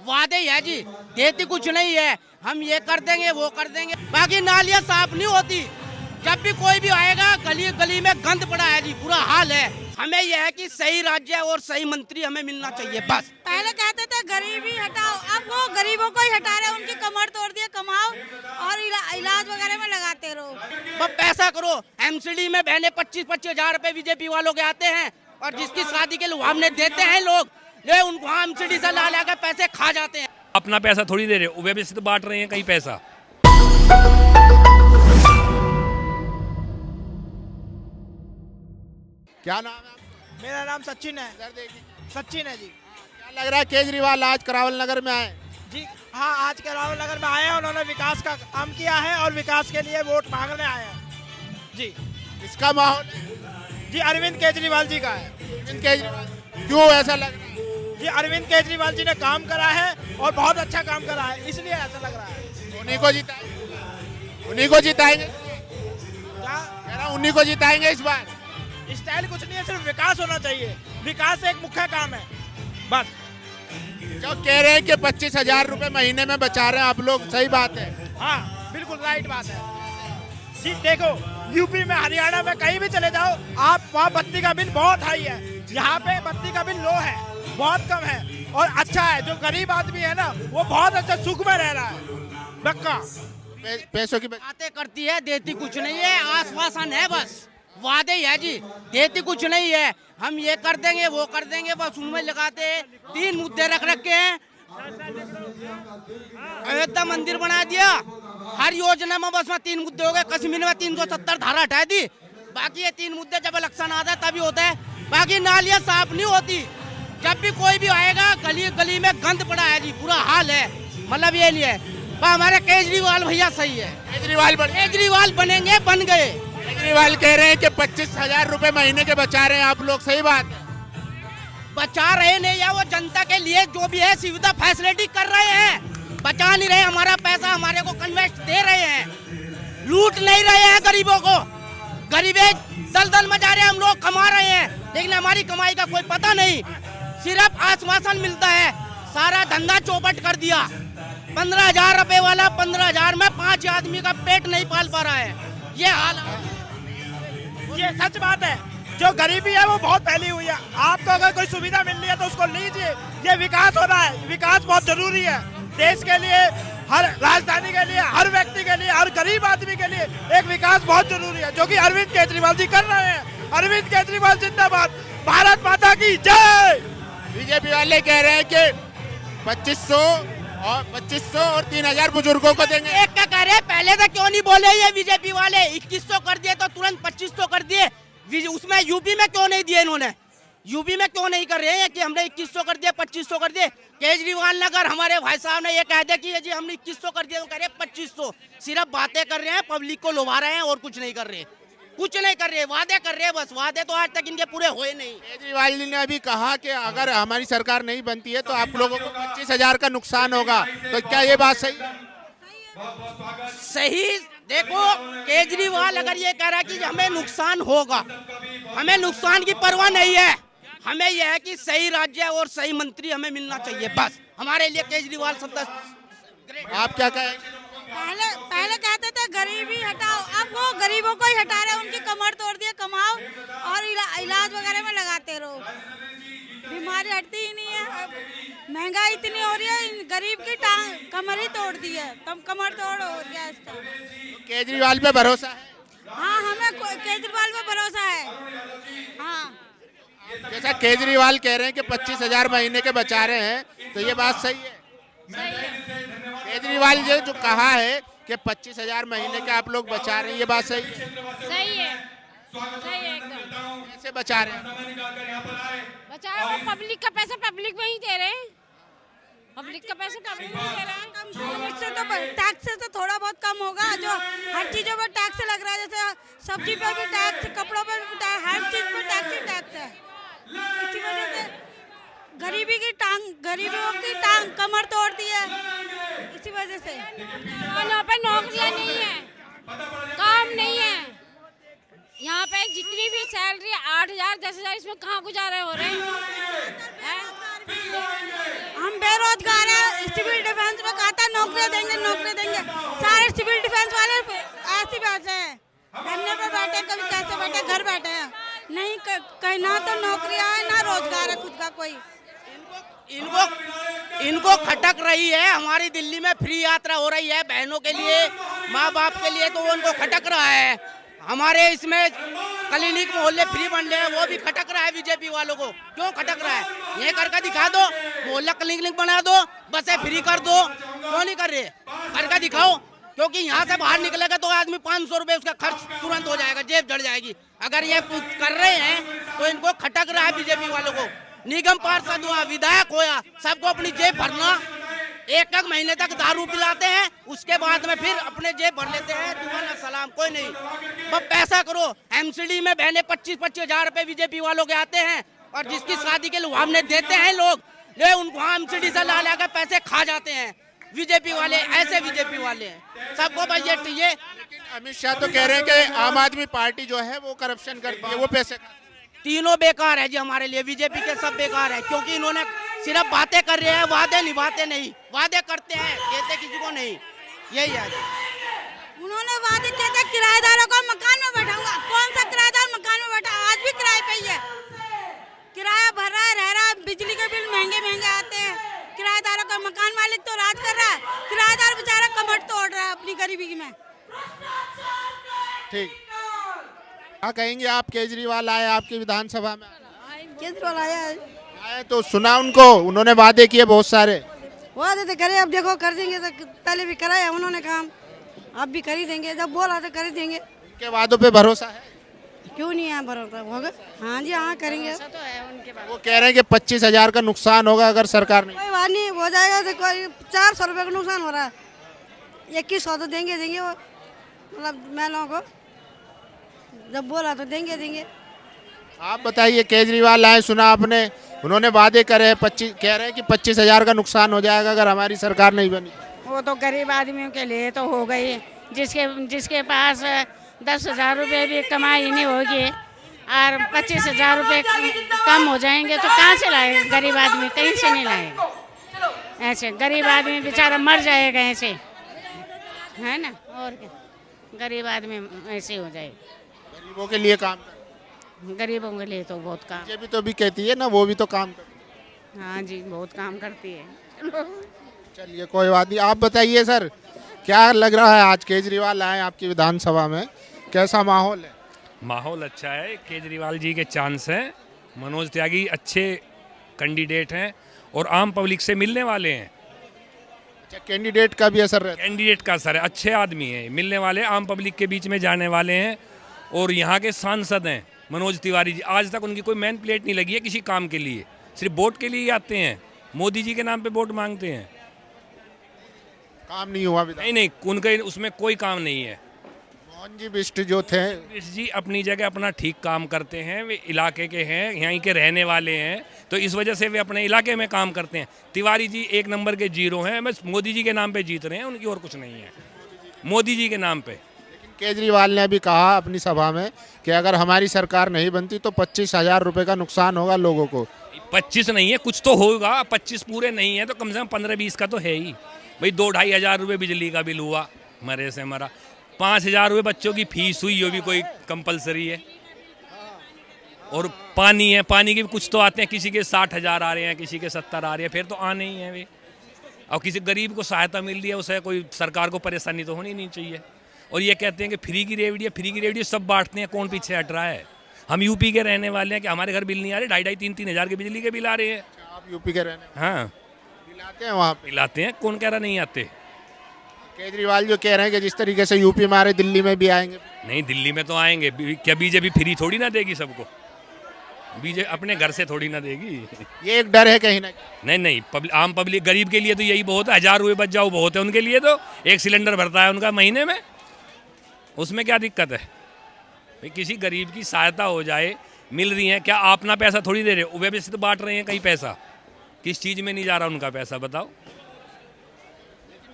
वादे ही है जी, देती कुछ नहीं है। हम ये कर देंगे वो कर देंगे, बाकी नालियाँ साफ नहीं होती। जब भी कोई भी आएगा गली गली में गंद पड़ा है जी, बुरा हाल है। हमें यह है कि सही राज्य और सही मंत्री हमें मिलना चाहिए बस। पहले कहते थे गरीबी हटाओ, अब वो गरीबों को ही हटा रहे, उनकी कमर तोड़ दिए, कमाओ और इलाज वगैरह में लगाते रहो। बस पैसा करो। एमसीडी में बहने 25-25 हजार रुपए बीजेपी वालों के आते हैं और जिसकी शादी के लिए हमने देते हैं लोग, ले उनको एमसीडी से ला कर पैसे खा जाते हैं। अपना पैसा थोड़ी दे रहे, व्यवस्थित बांट रहे हैं कहीं पैसा। क्या नाम है आपका? मेरा नाम सचिन है। इधर देखिए। सचिन है जी। क्या लग रहा है केजरीवाल आज करावल नगर में आए? जी हाँ, आज करावल नगर में आए हैं। उन्होंने विकास का काम किया है और विकास के लिए वोट मांगने आए हैं जी। इसका माहौल है? जी अरविंद केजरीवाल जी का है। अरविंद केजरीवाल क्यों ऐसा लग रहा है? जी अरविंद केजरीवाल जी ने काम करा है और बहुत अच्छा काम करा है, इसलिए ऐसा लग रहा है। उन्हीं को जिताएंगे, उन्हीं को जिताएंगे। क्या कह रहा हूं, उन्हीं को जिताएंगे इस बार। स्टाइल कुछ नहीं है, सिर्फ विकास होना चाहिए। विकास एक मुख्य काम है बस। जो कह रहे हैं कि 25,000 रुपए महीने में बचा रहे हैं आप लोग, सही बात है? हाँ बिल्कुल राइट बात है जी। देखो यूपी में, हरियाणा में, कहीं भी चले जाओ आप, वहाँ बत्ती का बिल बहुत हाई है। यहाँ पे बत्ती का बिल लो है, बहुत कम है और अच्छा है। जो गरीब आदमी है ना, वो बहुत अच्छा सुख में रह रहा है। बक्का पैसों की बातें करती है, देती कुछ नहीं है, आश्वासन है बस, वादे ही है जी, देती कुछ नहीं है। हम ये कर देंगे वो कर देंगे, बस उनमें लगाते हैं। 3 मुद्दे रख रखे हैं। अयोध्या मंदिर बना दिया, हर योजना में बस में 3 मुद्दे हो गए। कश्मीर में 370 धारा हटा दी, बाकी ये 3 मुद्दे जब इलेक्शन आता है तभी होता है। बाकी नालियाँ साफ नहीं होती। जब भी कोई भी आएगा गली गली में गंद पड़ा है जी, बुरा हाल है। मतलब ये नहीं है, हमारे केजरीवाल भैया सही है। केजरीवाल बनेंगे, बन गए। केजरीवाल कह रहे हैं कि 25,000 रुपए महीने के बचा रहे हैं आप लोग, सही बात है? बचा रहे नहीं या वो जनता के लिए जो भी है सुविधा फैसिलिटी कर रहे हैं, बचा नहीं रहे। हमारा पैसा हमारे को कन्वेस्ट दे रहे हैं, लूट नहीं रहे हैं गरीबों को। गरीबे दलदल में जा रहे हैं, हम लोग कमा रहे हैं लेकिन हमारी कमाई का कोई पता नहीं, सिर्फ आश्वासन मिलता है। सारा धंधा चौपट कर दिया। 15,000 रुपए वाला 15,000 में 5 आदमी का पेट नहीं पाल पा रहा है, ये हाल है। ये सच बात है। जो गरीबी है वो बहुत फैली हुई है। आपको अगर कोई सुविधा मिल रही है तो उसको लीजिए। ये विकास हो रहा है, विकास बहुत जरूरी है देश के लिए, हर राजधानी के लिए, हर व्यक्ति के लिए, हर गरीब आदमी के लिए एक विकास बहुत जरूरी है, जो कि अरविंद केजरीवाल जी कर रहे हैं। अरविंद केजरीवाल जिंदाबाद, भारत माता की जय। बीजेपी वाले कह रहे हैं कि 2500 और 3,000 बुजुर्गों को देंगे। एक क्या कह रहे हैं, पहले तो क्यों नहीं बोले ये बीजेपी वाले? 2100 कर दिए तो तुरंत 2500 कर दिए। उसमें यूपी में क्यों नहीं दिए इन्होंने? यूपी में क्यों नहीं कर रहे हैं कि हमने 2100 कर दिया, 2500 कर दिए? केजरीवाल ने अगर हमारे भाई साहब ने ये कह दिया कि जी हमने 2100 कर दिया, तो कह रहे 2500। सिर्फ बातें कर रहे हैं, पब्लिक को लुभा रहे हैं और कुछ नहीं कर रहे, कुछ नहीं कर रहे, वादे कर रहे हैं बस। वादे तो आज तक इनके पूरे हुए नहीं। केजरीवाल जी ने अभी कहा कि अगर हमारी सरकार नहीं बनती है तो आप लोगों को 25,000 का नुकसान होगा, तो क्या ये बात सही है? सही। देखो केजरीवाल अगर ये कह रहा है कि हमें नुकसान होगा, हमें नुकसान की परवाह नहीं है। हमें यह है कि सही राज्य और सही मंत्री हमें मिलना चाहिए बस। हमारे लिए केजरीवाल सब। आप क्या कहेंगे? पहले कहते थे गरीबी हटाओ, अब वो गरीबों को ही हटा रहे, उनकी कमर तोड़ दिए, कमाओ और इलाज वगैरह में लगाते रहो। बीमारी हटती ही नहीं है। अब महंगाई इतनी हो रही है, गरीब की कमर ही तोड़ दी है, तब कमर तोड़ हो गया इसका। केजरीवाल पे भरोसा है? हाँ, हमें केजरीवाल पे भरोसा है। हाँ, जैसा केजरीवाल कह रहे हैं कि 25,000 महीने के बचा रहे हैं, तो ये बात सही है? केजरीवाल जी जो कहा है कि 25,000 महीने के आप लोग बचा रहे हैं, ये बात सही है? सही है, सही है एकदम। कैसे बचा रहे हैं? बचा रहे हैं, पब्लिक का पैसा पब्लिक में ही दे रहे हैं, पब्लिक का पैसा पब्लिक में ही दे रहे हैं। इससे तो टैक्स से तो थोड़ा बहुत कम होगा। जो हर चीजों पर टैक्स लग रहा है, जैसे सब्जी पर भी टैक्स, कपड़ों पर भी टैक्स, हर चीज पर टैक्स ही टैक्स है। इसी वजह से गरीबों की टांग कमर तोड़ दी है, इसी वजह से। यहाँ पे नौकरियाँ नहीं है, काम नहीं है। यहाँ पे जितनी भी सैलरी 8,000 10,000, इसमें कहाँ गुजारे हो रहे हैं? हम बेरोजगार हैं, धरने पे बैठे, कभी कैसे बैठे, घर बैठे हैं नहीं, कहीं ना तो नौकरियां है ना रोजगार है खुद का कोई। इनको खटक रही है। हमारी दिल्ली में फ्री यात्रा हो रही है बहनों के लिए, माँ बाप के लिए, तो वो उनको खटक रहा है। हमारे इसमें क्लिनिक मोहल्ले फ्री बन रहे हैं, वो भी खटक रहा है बीजेपी वालों को। क्यों खटक रहा है? ये करके दिखा दो, मोहल्ला क्लिनिक बना दो, बसें फ्री कर दो। क्यों नहीं कर रहे? करके दिखाओ। क्योंकि यहाँ से बाहर निकलेगा तो आदमी 500 रुपए उसका खर्च तुरंत हो जाएगा, जेब जड़ जाएगी। अगर ये कर रहे हैं तो इनको खटक रहा है बीजेपी वालों को। निगम पार्षद हुआ, विधायक होया, सबको अपनी जेब भरना। एक महीने तक दारू पिलाते हैं, उसके बाद में फिर अपने जेब भर लेते हैं। दुआना सलाम, कोई नहीं। बस पैसा करो। एमसीडी में बहने 25-25 हजार रुपए बीजेपी वालों के आते हैं, और जिसकी शादी के लुभावने देते हैं लोग, ये उनको एमसीडी से ला कर पैसे खा जाते हैं बीजेपी वाले। ऐसे बीजेपी वाले हैं, सबको बस ये लेकिन अमित शाह तो कह रहे हैं कि आम आदमी पार्टी जो है वो करप्शन करती है, वो पैसे तीनों बेकार है जी हमारे लिए। बीजेपी के सब बेकार है, क्योंकि इन्होंने सिर्फ बातें कर रहे हैं, वादे निभाते नहीं। वादे करते हैं, देते किसी को नहीं। यही है। उन्होंने वादे किए थे किराएदारों को मकान में बैठाऊंगा। कौन सा किराएदार मकान में बैठा? आज भी किराए पे ही है, किराया भर रहा है, रह रहा है। बिजली के बिल महंगे महंगे आते हैं किराएदारों का। मकान मालिक तो राज कर रहा है, किराएदार बेचारा कमर तोड़ रहा है अपनी गरीबी में। ठीक। क्या कहेंगे आप? केजरीवाल आए आपकी विधानसभा में? केजरीवाल आया है, आए तो सुना उनको, उन्होंने वादे किए बहुत सारे। वादे तो करे, अब देखो कर देंगे। तो पहले भी कराया उन्होंने काम, अब भी कर ही देंगे। जब बोला तो कर ही देंगे। उनके वादों पे भरोसा है? क्यों नहीं है भरोसा? होगा, हाँ जी हाँ करेंगे। वो कह रहे हैं कि 25 हजार का नुकसान होगा अगर सरकार नहीं। कोई बात नहीं, हो जाएगा। तो कोई 400 रुपये का नुकसान हो रहा है, 2100 तो देंगे वो, मतलब महिलाओं को जब बोला तो देंगे। आप बताइए, केजरीवाल आए, सुना आपने, उन्होंने वादे करे, 25 कह रहे हैं कि 25 हजार का नुकसान हो जाएगा अगर हमारी सरकार नहीं बनी। वो तो गरीब आदमियों के लिए तो हो गई। जिसके पास 10,000 रुपये भी कमाई नहीं होगी और 25,000 रुपये कम हो जाएंगे तो कहाँ से लाएगा? गरीब आदमी कहीं से नहीं लाएगा। ऐसे गरीब आदमी बेचारा मर जाएगा ऐसे, है ना? और क्या, गरीब आदमी ऐसे हो जाएगा। गरीबों के लिए काम कर, गरीबों के लिए तो बहुत काम। बीजेपी तो भी कहती है ना, वो भी तो काम करती हाँ जी, बहुत काम करती है। है। चलिए कोई बात नहीं। आप बताइए सर, क्या लग रहा है आज केजरीवाल आए आपकी विधानसभा में, कैसा माहौल है? माहौल अच्छा है। केजरीवाल जी के चांस हैं। मनोज त्यागी अच्छे कैंडिडेट हैं और आम पब्लिक से मिलने वाले हैं। अच्छा, कैंडिडेट का भी असर रहता है? कैंडिडेट का असर है, अच्छे आदमी हैं, मिलने वाले, आम पब्लिक के बीच में जाने वाले हैं। और यहाँ के सांसद हैं मनोज तिवारी जी, आज तक उनकी कोई मैन प्लेट नहीं लगी है किसी काम के लिए, सिर्फ वोट के लिए ही आते हैं, मोदी जी के नाम पे वोट मांगते हैं। काम नहीं हुआ? नहीं, उनके उसमें कोई काम नहीं है। मोहन जी बिष्ट जो थे, जी अपनी जगह अपना ठीक काम करते हैं, वे इलाके के हैं, यहीं के रहने वाले हैं, तो इस वजह से वे अपने इलाके में काम करते हैं। तिवारी जी 1 नंबर के जीरो हैं, बस मोदी जी के नाम पे जीत रहे हैं, उनकी और कुछ नहीं है, मोदी जी के नाम पे। लेकिन केजरीवाल ने अभी कहा अपनी सभा में कि अगर हमारी सरकार नहीं बनती तो 25 हजार रुपये का नुकसान होगा लोगों को। 25 नहीं है, कुछ तो होगा। 25 पूरे नहीं है तो कम से कम 15-20 का तो है ही भाई। 2-2.5 हजार रुपये बिजली का बिल हुआ, मरे से मरा। 5,000 रुपये बच्चों की फीस हुई, वो भी कोई कंपलसरी है। और पानी है, पानी के भी कुछ तो आते हैं, किसी के 60,000 आ रहे हैं, किसी के 70 आ रहे हैं, फिर तो आने ही हैं वे। और किसी गरीब को सहायता मिल रही है, उसे कोई सरकार को परेशानी तो होनी नहीं चाहिए। और ये कहते हैं कि फ्री की रेवड़ी सब बांटते हैं, कौन पीछे हट रहा है? हम यूपी के रहने वाले हैं कि हमारे घर बिल नहीं आ रहे, 2,500-3,000 हजार के बिजली के बिल आ रहे हैं। आप यूपी के रहने? हाँ, दिलाते हैं वहाँ पे? पिलाते हैं, कौन कह रहा नहीं आते? केजरीवाल जो कह रहे हैं कि जिस तरीके से यूपी में आ रहे, दिल्ली में भी आएंगे। नहीं, दिल्ली में तो आएंगे। क्या बीजेपी फ्री थोड़ी ना देगी सबको? बीजेपी अपने घर से थोड़ी ना देगी। ये एक डर है कहीं ना कहीं। नहीं, आम पब्लिक गरीब के लिए तो यही बहुत है। 1,000 रुपये बच जाओ बहुत है उनके लिए। तो 1 सिलेंडर भरता है उनका महीने में, उसमें क्या दिक्कत है भाई? किसी गरीब की सहायता हो जाए, मिल रही है। क्या आप ना पैसा थोड़ी दे रहे हो, व्यवस्थित बांट रहे हैं कहीं पैसा। किस चीज़ में नहीं जा रहा उनका पैसा, बताओ?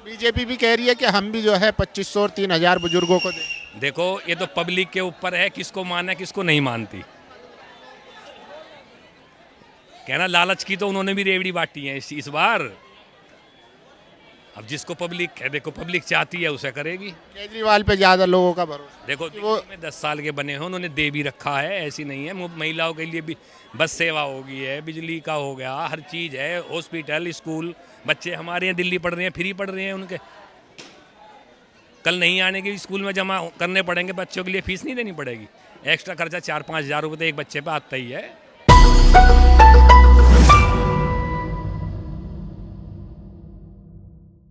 बीजेपी भी कह रही है कि हम भी जो है 2,500 और 3,000 बुजुर्गों को दें। देखो, ये तो पब्लिक के ऊपर है, किसको माने किसको नहीं मानती। कहना लालच की तो उन्होंने भी रेवड़ी बांटी है इस बार। अब जिसको पब्लिक है, देखो पब्लिक चाहती है उसे करेगी। केजरीवाल पे ज्यादा लोगों का भरोसा। देखो वो में 10 साल के बने हैं, उन्होंने दे भी रखा है, ऐसी नहीं है। महिलाओं के लिए भी बस सेवा हो गई है, बिजली का हो गया, हर चीज़ है, हॉस्पिटल, स्कूल। बच्चे हमारे यहाँ दिल्ली पढ़ रहे हैं, फ्री पढ़ रहे हैं उनके। कल नहीं आने के स्कूल में जमा करने पड़ेंगे, बच्चों के लिए फीस नहीं देनी पड़ेगी। एक्स्ट्रा खर्चा 4-5 हज़ार रुपये तो एक बच्चे पे आता ही है।